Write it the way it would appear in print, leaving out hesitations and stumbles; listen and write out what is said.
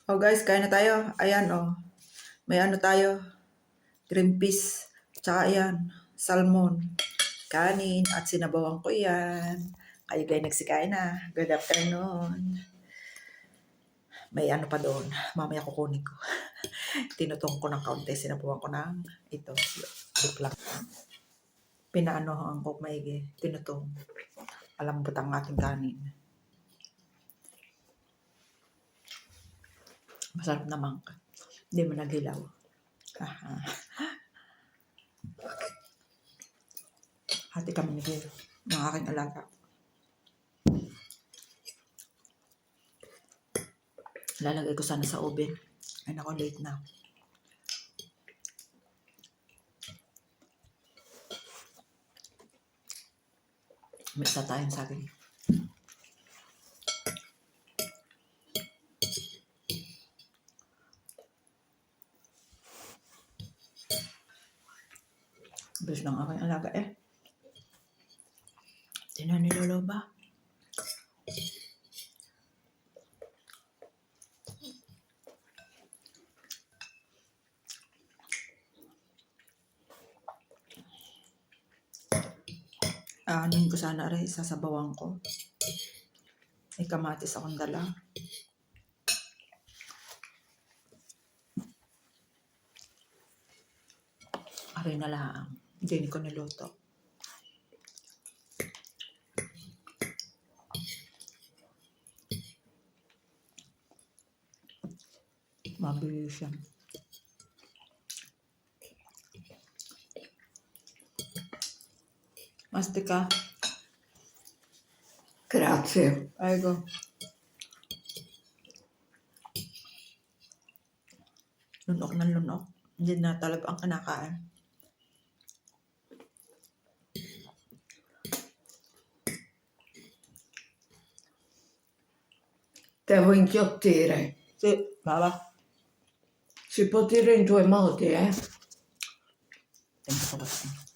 Oh guys, kain na tayo. Ayan oh. May ano tayo. Green peas. Tsaka ayan. Salmon. Kanin. At sinabawan ko yan. Kayo kayo nagsikain na. Good afternoon. May ano pa doon. Mamaya kukunin ko. Tinutong ko ng kaunti. Sinabawan ko ng ito. Buklang. Pinaanohan ko maigi. Tinutong. Malambot ang ating kanin. Masarap naman. Hindi mo naghilaw. Hati kami ni Gil, ng aking alaga. Lalagay ko sana sa oven. Ay nako, late na. May isa tayong saging. Bilis ng aking alaga eh. Tinan ni Lolo ba? Anuhin ko sana rin, sasabawan ko. May kamatis akong dala. Aray na lang. Hindi ko niluto. Mabilis yan. Mastika. Grazie. Aygo. Lunok ng lunok. Hindi na talaga ang kinakain. Devo inghiottire. Sì, baba. Si può dire in due modi, eh? Thank you for watching.